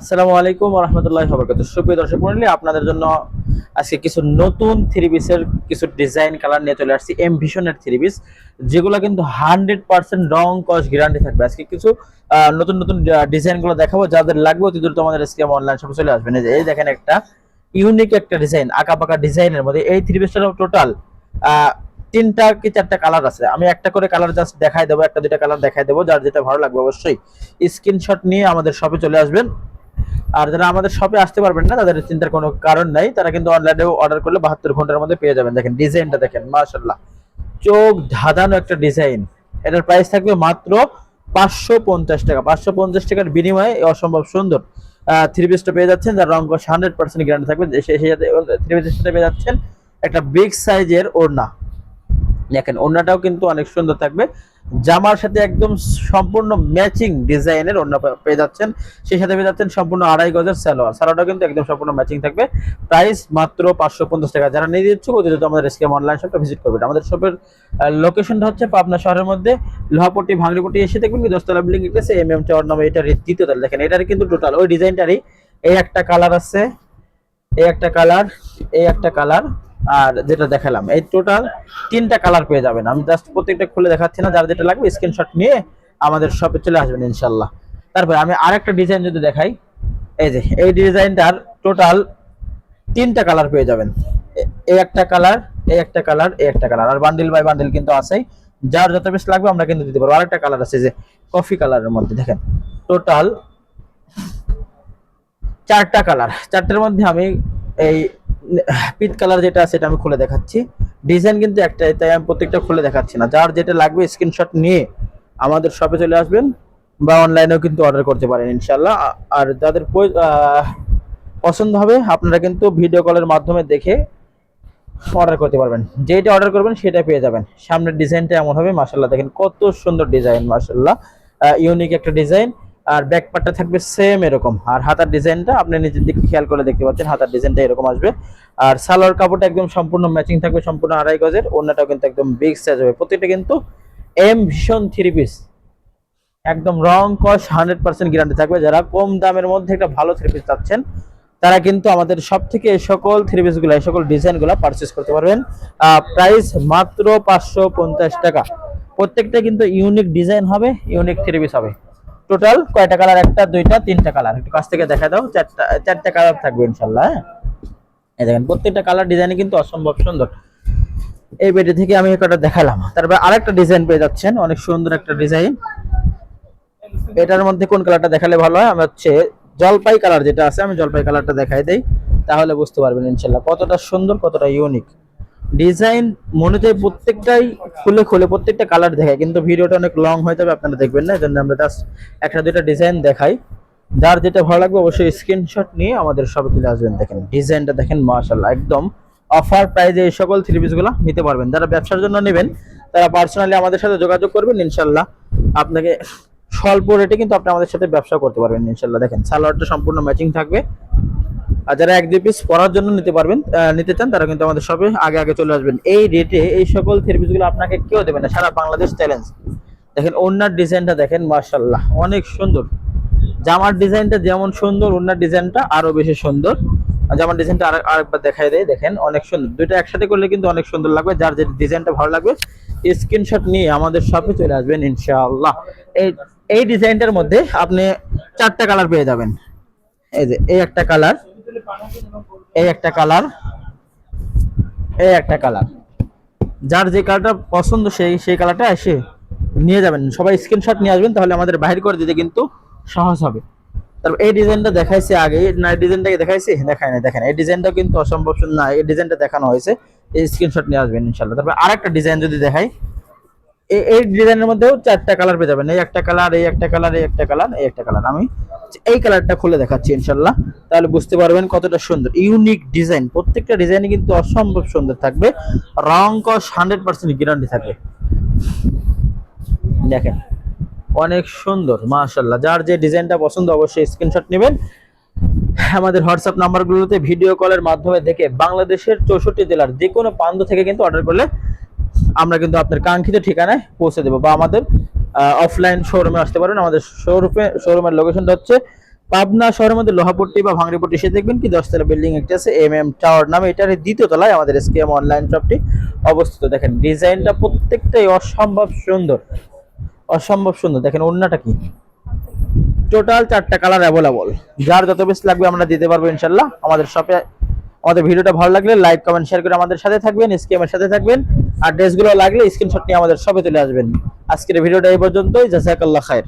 আসসালামু আলাইকুম ওয়া রাহমাতুল্লাহি ওয়া বারাকাতুহু। সুপ্রিয় দর্শক মণ্ডলী, আপনাদের জন্য আজকে কিছু নতুন থ্রি পিসের কিছু ডিজাইন কালার নিয়ে চলে আসছি। এম ভিশনের থ্রি পিস, যেগুলো কিন্তু 100% রং কস গ্যারান্টি থাকবে। আজকে কিছু নতুন নতুন ডিজাইন গুলো দেখাবো, যাদের লাগবে অতি দ্রুত আমাদের স্ক্রিন অনলাইন শপে চলে আসবেন। এই দেখেন, একটা ইউনিক একটা ডিজাইন, আঁকা পাকা ডিজাইনের মধ্যে এই থ্রি পিসটার টোটাল তিনটা কি চারটা কালার আছে। আমি একটা করে কালার জাস্ট দেখাই দেবো, একটা দুইটা কালার দেখাই দেবো। যার যেটা ভালো লাগবে অবশ্যই স্ক্রিনশট নিয়ে আমাদের শপে চলে আসবেন। আর যারা আমাদের শপে আসতে পারবেন না, তাদের চিন্তার কোনো কারণ নাই, তারা কিন্তু অনলাইনেও অর্ডার করলে 72 ঘন্টার মধ্যে পেয়ে যাবেন। দেখেন ডিজাইনটা, দেখেন মাশাআল্লাহ, চোখ ধাঁধানো একটা ডিজাইন। এটার প্রাইস থাকবে মাত্র 550 টাকা। 550 টাকার বিনিময়ে এই অসম্ভব সুন্দর থ্রি পিসটা পেয়ে যাচ্ছেন, যার রং 100% গ্যারান্টি থাকবে। সেই সাথে থ্রি পিসের সাথে পেয়ে যাচ্ছেন একটা বিগ সাইজের ওড়না। দেখেন ওড়নাটাও কিন্তু অনেক সুন্দর থাকবে, জামার সাথে একদম সম্পূর্ণ ম্যাচিং ডিজাইনের ওড়না পেয়ে যাচ্ছেন। সেই সাথে পেয়ে যাচ্ছেন সম্পূর্ণ 2.5 গজের সালোয়ারটাও কিন্তু একদম সম্পূর্ণ ম্যাচিং থাকবে। প্রাইস মাত্র 550 টাকা। যারা নিয়ে দিচ্ছে অতিরিক্ত আমাদের স্ক্যাম অনলাইন শপটা ভিজিট করবেন। আমাদের শপের লোকেশনটা হচ্ছে পাবনা শহরের মধ্যে লোহাপট্টি ভাঙড়িপট্টি এসে দেখবেন কি দশতলা বিল্ডিং এসে এম এম টাওয়ার নামে, এটার দ্বিতীয় তলা। দেখেন এটার কিন্তু টোটাল ওই ডিজাইনটারই এই একটা কালার আছে, এই একটা কালার, এই একটা কালার, আর যেটা দেখালাম, এই টোটাল তিনটা কালার পেয়ে যাবেন। আমি জাস্ট প্রত্যেকটা খুলে দেখাচ্ছি না, যার যেটা লাগবে স্ক্রিনশট নিয়ে আমাদের শপে চলে আসবেন ইনশাল্লাহ। তারপরে আমি আরেকটা ডিজাইন যদি দেখাই, এই যে এই ডিজাইনটার টোটাল তিনটা কালার পেয়ে যাবেন। এই একটা কালার, এই একটা কালার, এই একটা কালার, আর বান্ডিল বাই বান্ডিল কিন্তু আছেই। যার যত বেশি লাগবে আমরা কিন্তু দিতে পারবো। আরেকটা কালার আছে যে কফি কালারের মধ্যে, দেখেন টোটাল চারটা কালার। চারটার মধ্যে আমি এই পিট কালার যেটা আছে এটা আমি খুলে দেখাচ্ছি। ডিজাইন কিন্তু একটাই, তাই আমি প্রত্যেকটা খুলে দেখাচ্ছি না। যার যেটা লাগবে স্ক্রিনশট নিয়ে আমাদের শপে চলে আসবেন বা অনলাইনেও কিন্তু অর্ডার করতে পারেন ইনশাল্লাহ। আর যাদের পছন্দ হবে আপনারা কিন্তু ভিডিও কলের মাধ্যমে দেখে অর্ডার করতে পারবেন। যেটা অর্ডার করবেন সেটা পেয়ে যাবেন। সামনের ডিজাইনটা এমন হবে, মাশাআল্লাহ দেখেন কত সুন্দর ডিজাইন, মাশাআল্লাহ ইউনিক একটা ডিজাইন। আর ব্যাক পার্টটা থাকবে সেম এরকম, আর হাতার ডিজাইনটা আপনি নিজের দিকে খেয়াল করে দেখতে পাচ্ছেন, হাতার ডিজাইনটা এরকম আসবে। আর সালোয়ার কাপড়টা একদম সম্পূর্ণ ম্যাচিং থাকবে, সম্পূর্ণ 2.5 গজের। ওড়নাটাও কিন্তু একদম বিগ সাইজ হবে। প্রত্যেকটা কিন্তু এম ভীষণ থ্রি পিস, একদম রং কস 100% গ্যারান্টি থাকবে। যারা কম দামের মধ্যে একটা ভালো থ্রি পিস চাচ্ছেন, তারা কিন্তু আমাদের সব থেকে এই সকল থ্রি পিস গুলো, এই সকল ডিজাইন গুলো পারচেস করতে পারবেন। প্রাইস মাত্র 550 টাকা। প্রত্যেকটা কিন্তু ইউনিক ডিজাইন হবে, ইউনিক থ্রি পিস হবে। টোটাল কয়টা কালার? একটা, দুইটা, তিনটা কালার। একটু কাছ থেকে দেখা দাও। চারটা কালার থাকবে ইনশাল্লাহ। হ্যাঁ, এই দেখেন প্রত্যেকটা কালার ডিজাইনে কিন্তু অসম্ভব সুন্দর। এই বেডে থেকে আমি একটা দেখালাম, তারপর আরেকটা ডিজাইন পেয়ে যাচ্ছেন, অনেক সুন্দর একটা ডিজাইন। এটার মধ্যে কোন কালারটা দেখালে ভালো হয়? আমি হচ্ছে জলপাই কালার যেটা আছে, আমি জলপাই কালারটা দেখাই দেই, তাহলে বুঝতে পারবেন ইনশাল্লাহ কতটা সুন্দর, কতটা ইউনিক ডিজাইন। মনে চাই প্রত্যেকটাই খুলে খুলে প্রত্যেকটা কালার দেখায়, কিন্তু ভিডিওটা অনেক লং হয়ে যাবে, আপনারা দেখবেন না। এই জন্য আমরা জাস্ট একটা দুইটা ডিজাইন দেখাই। যার যেটা ভালো লাগবে অবশ্যই স্ক্রিনশট নিয়ে আমাদের শপে চলে আসবেন। দেখেন ডিজাইনটা দেখেন, মাশাআল্লাহ একদম অফার প্রাইজে এই সকল থ্রি পিসগুলো নিতে পারবেন। যারা ব্যবসার জন্য নেবেন তারা পার্সোনালি আমাদের সাথে যোগাযোগ করবেন ইনশাল্লাহ। আপনাকে স্বল্প রেটে কিন্তু আপনি আমাদের সাথে ব্যবসা করতে পারবেন ইনশাল্লাহ। দেখেন সালোয়ারটা সম্পূর্ণ ম্যাচিং থাকবে। আর যারা এক দুই পিস পরার জন্য নিতে চান, তারা কিন্তু আমাদের শপে আগে আগে চলে আসবেন। এই রেটে এই সকল থ্রি পিসগুলো আপনাকে কেউ দেবে না, সারা বাংলাদেশ চ্যালেঞ্জ। দেখেন ওড়নার ডিজাইনটা দেখেন, মাশাআল্লাহ অনেক সুন্দর। জামার ডিজাইনটা যেমন সুন্দর, ওড়নার ডিজাইনটা আরো বেশি সুন্দর। জামার ডিজাইনটা আরেকবার দেখাই দেয়, দেখেন অনেক সুন্দর। দুইটা একসাথে করলে কিন্তু অনেক সুন্দর লাগবে। যার যে ডিজাইনটা ভালো লাগবে স্ক্রিনশট নিয়ে আমাদের শপে চলে আসবেন ইনশাআল্লাহ। এই এই ডিজাইনটার মধ্যে আপনি চারটা কালার পেয়ে যাবেন। এই যে এই একটা কালার, এই একটা কালার, এই একটা কালার। যার যে কালারটা পছন্দ সেই কালারটা এসে নিয়ে যাবেন। সবাই স্ক্রিনশট নিয়ে আসবেন, তাহলে আমাদের বাইরে করে দিতে কিন্তু সহজ হবে। তারপর এই ডিজাইনটা দেখাইছে আগে না, ডিজাইনটাকে দেখাইছি? দেখায় না। দেখেন এই ডিজাইনটাও কিন্তু অসম্ভব সুন্দর। না, এই ডিজাইনটা দেখানো হয়েছে, এই স্ক্রিনশট নিয়ে আসবেন ইনশাআল্লাহ। তারপর আরেকটা ডিজাইন যদি দেখাই, এই ডিজাইনের মধ্যেও চারটা কালার পেয়ে যাবেন। এই একটা কালার, এই একটা কালার, এই একটা কালার, এই একটা কালার। আমি এই কালারটা খুলে দেখাচ্ছি ইনশাআল্লাহ, তাহলে বুঝতে পারবেন কতটা সুন্দর ইউনিক ডিজাইন। প্রত্যেকটা ডিজাইনই কিন্তু অসম্ভব সুন্দর থাকবে, রং কস 100% গ্যারান্টি থাকবে। দেখেন অনেক সুন্দর, মাশাআল্লাহ। যার যে ডিজাইনটা পছন্দ অবশ্যই স্ক্রিনশট নেবেন। আমাদের হোয়াটসঅ্যাপ নাম্বারগুলোতে ভিডিও কলের মাধ্যমে দেখে বাংলাদেশের 64 জেলার যে কোনো প্রান্ত থেকে কিন্তু অর্ডার করলে আমরা কিন্তু আপনার কাঙ্ক্ষিত ঠিকানায় পৌঁছে দেবো। বা আমাদের অফলাইন শোরুমে আসতে পারেন। আমাদের শোরুমের লোকেশনটা হচ্ছে পাবনা শহরের মধ্যে লোহাপট্টি বা ভাঙড়িপট্টি এসে দেখবেন কি 10 তলা বিল্ডিং একটা আছে টাওয়ার নামে, এটার দ্বিতীয় তলায় আমাদের এসকেএম অনলাইন শপটি অবস্থিত। দেখেন ডিজাইনটা প্রত্যেকটাই অসম্ভব সুন্দর, অসম্ভব সুন্দর। দেখেন ওড়নাটা কি, টোটাল 4টা কালার অ্যাভেলেবল, যার যত বেশি লাগবে আমরা দিতে পারবো ইনশাল্লাহ আমাদের শপে। আমাদের ভিডিওটা ভালো লাগলে লাইক কমেন্ট শেয়ার করে আমাদের সাথে থাকবেন, এসকেএম এর সাথে থাকবেন। আর ড্রেসগুলো লাগলে স্ক্রিনশট নিয়ে আমাদের শপে চলে আসবেন। আজকের ভিডিওটা এই পর্যন্তই, জাযাকাল্লাহ খায়ের।